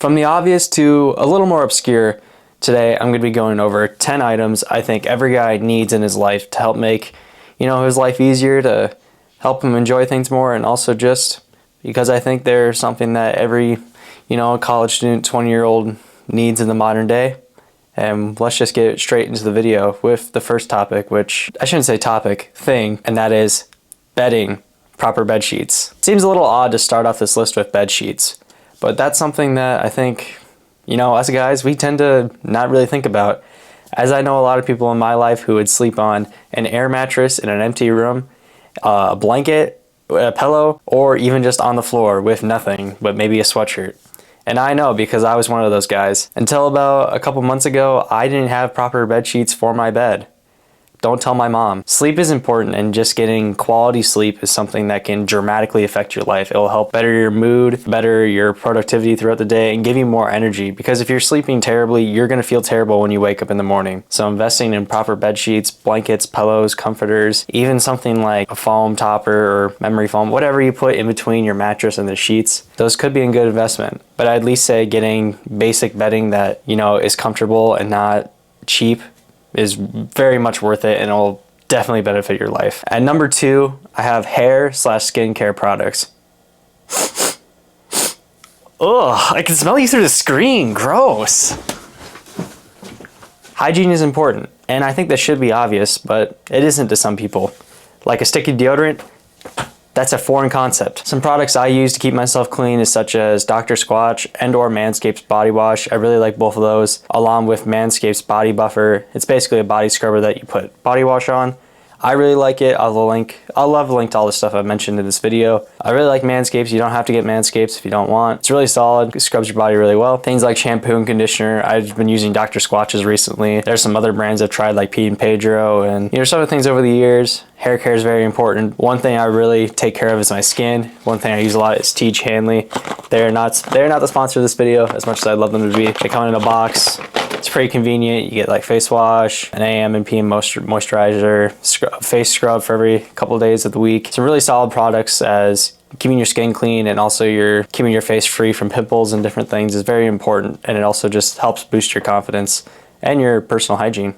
From the obvious to a little more obscure, today I'm going to be going over 10 items I think every guy needs in his life to help make, his life easier, to help him enjoy things more, and also just because I think they're something that every, college student, 20-year-old needs in the modern day. And let's just get straight into the video with the first topic, which I shouldn't say topic, thing, and that is bedding, proper bed sheets. It seems a little odd to start off this list with bed sheets, but that's something that I think, us guys, we tend to not really think about. As I know a lot of people in my life who would sleep on an air mattress in an empty room, a blanket, a pillow, or even just on the floor with nothing but maybe a sweatshirt. And I know because I was one of those guys. Until about a couple months ago, I didn't have proper bed sheets for my bed. Don't tell my mom. Sleep is important, and just getting quality sleep is something that can dramatically affect your life. It will help better your mood, better your productivity throughout the day, and give you more energy. Because if you're sleeping terribly, you're going to feel terrible when you wake up in the morning. So investing in proper bed sheets, blankets, pillows, comforters, even something like a foam topper or memory foam, whatever you put in between your mattress and the sheets, those could be a good investment. But I'd at least say getting basic bedding that, is comfortable and not cheap is very much worth it, and it'll definitely benefit your life. At number 2, I have hair/skincare products. Ugh, I can smell you through the screen. Gross. Hygiene is important, and I think that should be obvious, but it isn't to some people. Like a sticky deodorant, that's a foreign concept. Some products I use to keep myself clean is such as Dr. Squatch and/or Manscaped's body wash. I really like both of those, along with Manscaped's body buffer. It's basically a body scrubber that you put body wash on. I really like it. I'll love the link to all the stuff I mentioned in this video. I really like Manscaped. You don't have to get Manscaped if you don't want. It's really solid. It scrubs your body really well. Things like shampoo and conditioner. I've been using Dr. Squatch's recently. There's some other brands I've tried like Pete and Pedro, and some other things over the years. Hair care is very important. One thing I really take care of is my skin. One thing I use a lot is Teach Hanley. They're not the sponsor of this video, as much as I'd love them to be. They come in a box. It's pretty convenient. You get like face wash, an AM and PM moisturizer, face scrub for every couple of days of the week. Some really solid products as keeping your skin clean, and also keeping your face free from pimples and different things is very important, and it also just helps boost your confidence and your personal hygiene.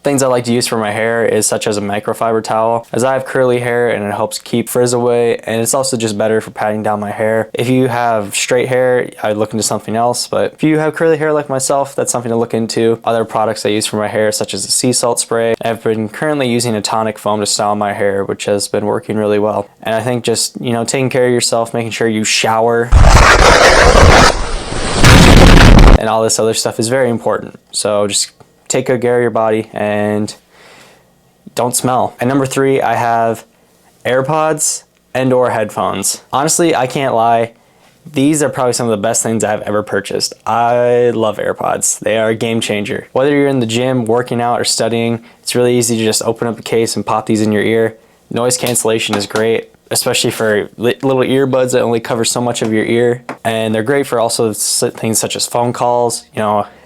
Things I like to use for my hair is such as a microfiber towel, as I have curly hair and it helps keep frizz away, and it's also just better for patting down my hair. If you have straight hair, I'd look into something else, but if you have curly hair like myself, that's something to look into. Other products I use for my hair, such as a sea salt spray. I've been currently using a tonic foam to style my hair, which has been working really well. And I think just, taking care of yourself, making sure you shower, and all this other stuff is very important. So just take good care of your body and don't smell. At number 3, I have AirPods and/or headphones. Honestly, I can't lie. These are probably some of the best things I've ever purchased. I love AirPods. They are a game changer. Whether you're in the gym, working out, or studying, it's really easy to just open up a case and pop these in your ear. Noise cancellation is great, especially for little earbuds that only cover so much of your ear. And they're great for also things such as phone calls.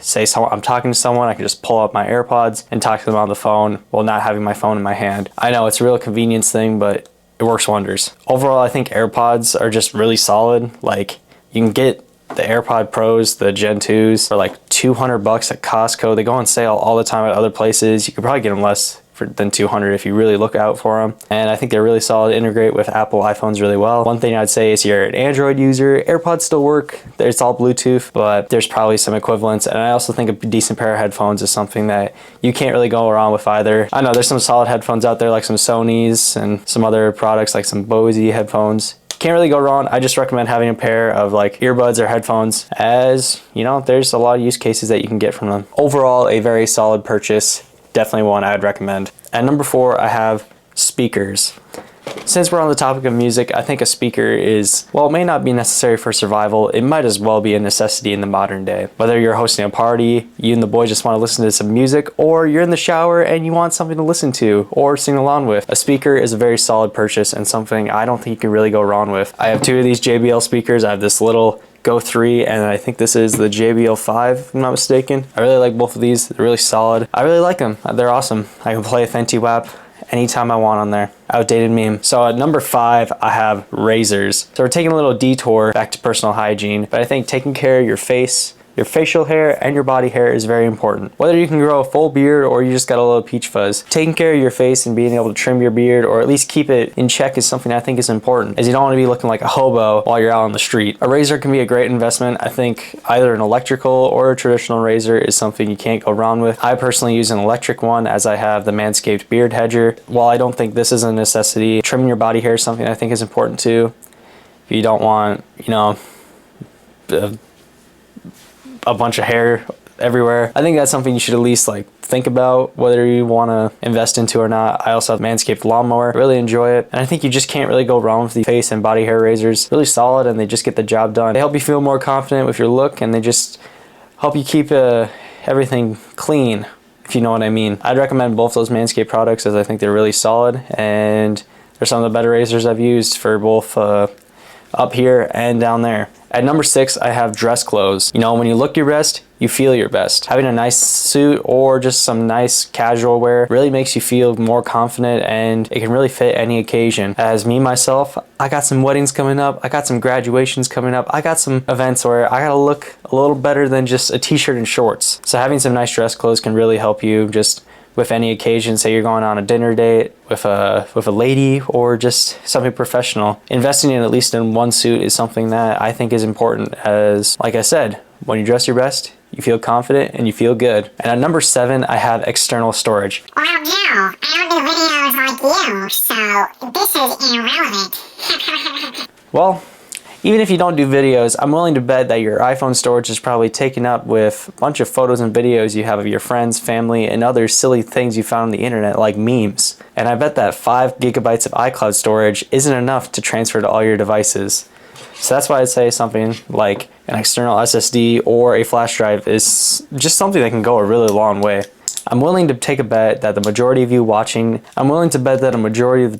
Say I'm talking to someone, I can just pull up my AirPods and talk to them on the phone while not having my phone in my hand. I know it's a real convenience thing, but it works wonders. Overall, I think AirPods are just really solid. Like, you can get the AirPod Pros, the Gen 2s, for like $200 at Costco. They go on sale all the time at other places. You could probably get them less than $200 if you really look out for them. And I think they're really solid, integrate with Apple iPhones really well. One thing I'd say is you're an Android user, AirPods still work. It's all Bluetooth, but there's probably some equivalents. And I also think a decent pair of headphones is something that you can't really go wrong with either. I know there's some solid headphones out there, like some Sony's and some other products like some Bose headphones. Can't really go wrong. I just recommend having a pair of like earbuds or headphones, as there's a lot of use cases that you can get from them. Overall, a very solid purchase. Definitely one I'd recommend. At number 4, I have speakers. Since we're on the topic of music, I think a speaker is, well, it may not be necessary for survival, it might as well be a necessity in the modern day. Whether you're hosting a party, you and the boys just want to listen to some music, or you're in the shower and you want something to listen to or sing along with, a speaker is a very solid purchase and something I don't think you can really go wrong with. I have 2 of these JBL speakers. I have this little Go 3, and I think this is the JBL 5, if I'm not mistaken. I really like both of these. They're really solid. I really like them. They're awesome. I can play a Fenty WAP anytime I want on there. Outdated meme. So at number 5, I have razors. So we're taking a little detour back to personal hygiene, but I think taking care of your face, your facial hair, and your body hair is very important. Whether you can grow a full beard or you just got a little peach fuzz, taking care of your face and being able to trim your beard or at least keep it in check is something I think is important, as you don't want to be looking like a hobo while you're out on the street. A razor can be a great investment. I think either an electrical or a traditional razor is something you can't go wrong with. I personally use an electric one, as I have the Manscaped Beard Hedger. While I don't think this is a necessity, trimming your body hair is something I think is important too. If you don't want, you know, a bunch of hair everywhere, I think that's something you should at least like think about whether you want to invest into or not. I also have Manscaped lawnmower, really enjoy it, and I think you just can't really go wrong with the face and body hair razors. Really solid, and they just get the job done. They help you feel more confident with your look, and they just help you keep everything clean, if you know what I mean. I'd recommend both those Manscaped products, as I think they're really solid, and they're some of the better razors I've used for both up here and down there. At number 6, I have dress clothes. You know, when you look your best, you feel your best. Having a nice suit or just some nice casual wear really makes you feel more confident, and it can really fit any occasion. As me, myself, I got some weddings coming up, I got some graduations coming up, I got some events where I gotta look a little better than just a t-shirt and shorts. So having some nice dress clothes can really help you just with any occasion. Say you're going on a dinner date with a lady or just something professional. Investing in at least in one suit is something that I think is important, as like I said, when you dress your best, you feel confident and you feel good. And at number 7, I have external storage. Well, no, I don't do videos like you, so this is irrelevant. Well, even if you don't do videos, I'm willing to bet that your iPhone storage is probably taken up with a bunch of photos and videos you have of your friends, family, and other silly things you found on the internet, like memes. And I bet that 5 gigabytes of iCloud storage isn't enough to transfer to all your devices. So that's why I'd say something like an external SSD or a flash drive is just something that can go a really long way. I'm willing to take a bet that the majority of the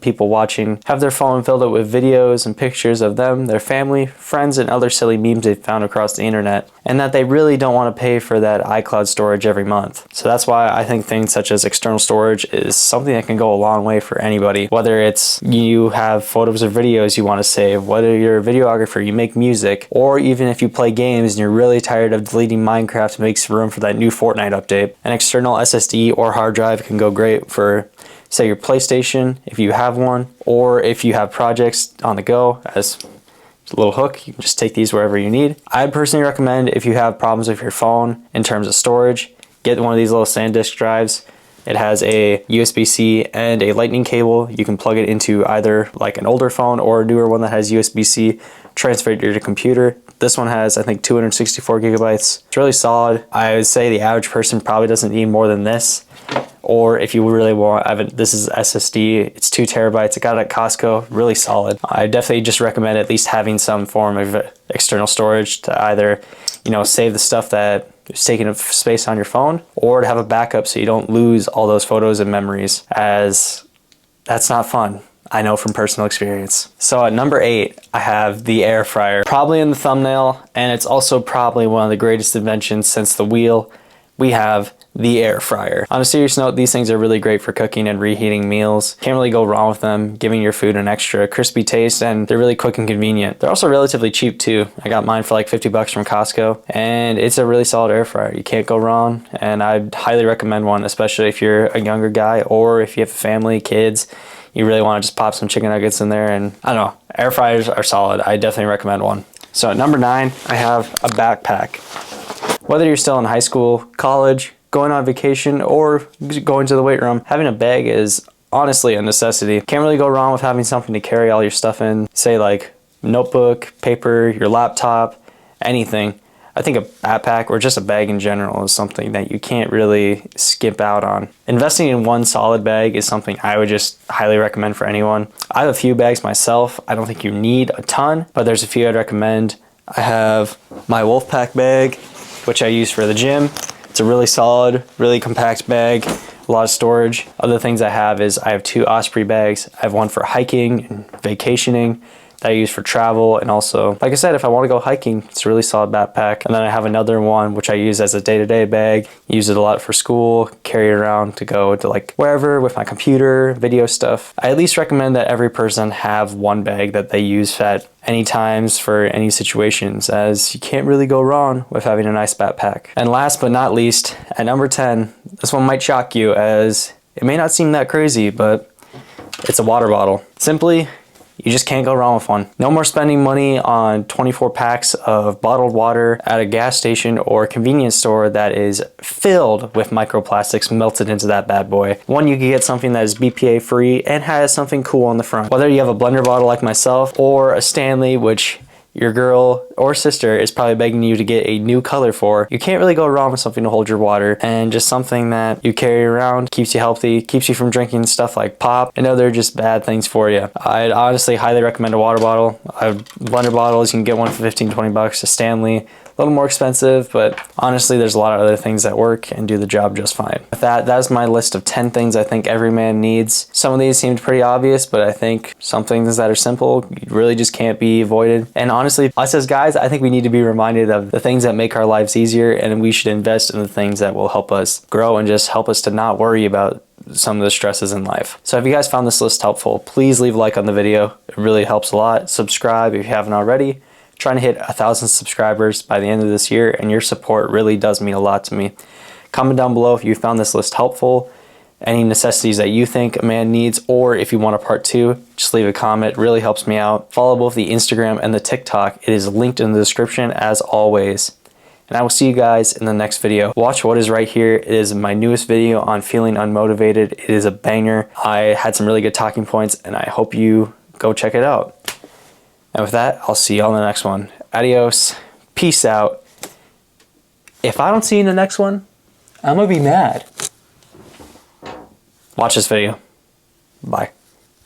people watching have their phone filled up with videos and pictures of them, their family, friends, and other silly memes they've found across the internet, and that they really don't want to pay for that iCloud storage every month. So that's why I think things such as external storage is something that can go a long way for anybody. Whether it's you have photos or videos you want to save, whether you're a videographer, you make music, or even if you play games and you're really tired of deleting Minecraft to make room for that new Fortnite update, an external SSD or hard drive can go great for, say, your PlayStation, if you have one, or if you have projects on the go. As a little hook, you can just take these wherever you need. I'd personally recommend, if you have problems with your phone in terms of storage, get one of these little SanDisk drives. It has a USB-C and a lightning cable. You can plug it into either like an older phone or a newer one that has USB-C, transfer it to your computer. This one has, I think, 264 gigabytes. It's really solid. I would say the average person probably doesn't need more than this. Or if you really want, this is SSD, it's 2 terabytes. I got it at Costco, really solid. I definitely just recommend at least having some form of external storage to either, you know, save the stuff that is taking up space on your phone, or to have a backup so you don't lose all those photos and memories, as that's not fun. I know from personal experience. So at number 8, I have the air fryer. Probably in the thumbnail, and it's also probably one of the greatest inventions since the wheel. We have the air fryer. On a serious note, these things are really great for cooking and reheating meals. Can't really go wrong with them, giving your food an extra crispy taste, and they're really quick and convenient. They're also relatively cheap too. I got mine for like 50 bucks from Costco, and it's a really solid air fryer. You can't go wrong, and I'd highly recommend one, especially if you're a younger guy or if you have a family, kids. You really want to just pop some chicken nuggets in there, and I don't know, air fryers are solid. I definitely recommend one. So at number 9, I have a backpack. Whether you're still in high school, college, going on vacation, or going to the weight room, having a bag is honestly a necessity. Can't really go wrong with having something to carry all your stuff in, say like notebook, paper, your laptop, anything. I think a backpack or just a bag in general is something that you can't really skip out on. Investing in one solid bag is something I would just highly recommend for anyone. I have a few bags myself. I don't think you need a ton, but there's a few I'd recommend. I have my Wolfpack bag, which I use for the gym. It's a really solid, really compact bag, a lot of storage. Other things I have is I have 2 Osprey bags. I have one for hiking and vacationing that I use for travel. And also, like I said, if I want to go hiking, it's a really solid backpack. And then I have another one which I use as a day-to-day bag. Use it a lot for school, carry it around to go to like wherever with my computer, video stuff. I at least recommend that every person have one bag that they use at any times for any situations, as you can't really go wrong with having a nice backpack. And last but not least, at number 10, this one might shock you as it may not seem that crazy, but it's a water bottle. Simply, you just can't go wrong with one. No more spending money on 24 packs of bottled water at a gas station or convenience store that is filled with microplastics melted into that bad boy. One, you can get something that is BPA free and has something cool on the front. Whether you have a blender bottle like myself or a Stanley, which your girl or sister is probably begging you to get a new color for, you can't really go wrong with something to hold your water, and just something that you carry around, keeps you healthy, keeps you from drinking stuff like pop and other just bad things for you. I'd honestly highly recommend a water bottle. Blender bottles, you can get one for 15-20 bucks. A Stanley, a little more expensive, but honestly there's a lot of other things that work and do the job just fine. With that's my list of 10 things I think every man needs. Some of these seemed pretty obvious, but I think some things that are simple you really just can't be avoided. And honestly, us as guys, I think we need to be reminded of the things that make our lives easier, and we should invest in the things that will help us grow and just help us to not worry about some of the stresses in life. So if you guys found this list helpful, please leave a like on the video. It really helps a lot. Subscribe if you haven't already. Trying to hit 1,000 subscribers by the end of this year, and your support really does mean a lot to me. Comment down below if you found this list helpful, any necessities that you think a man needs, or if you want a part 2, just leave a comment. It really helps me out. Follow both the Instagram and the TikTok. It is linked in the description as always. And I will see you guys in the next video. Watch what is right here. It is my newest video on feeling unmotivated. It is a banger. I had some really good talking points, and I hope you go check it out. And with that, I'll see you all in the next one. Adios. Peace out. If I don't see you in the next one, I'm gonna be mad. Watch this video. Bye.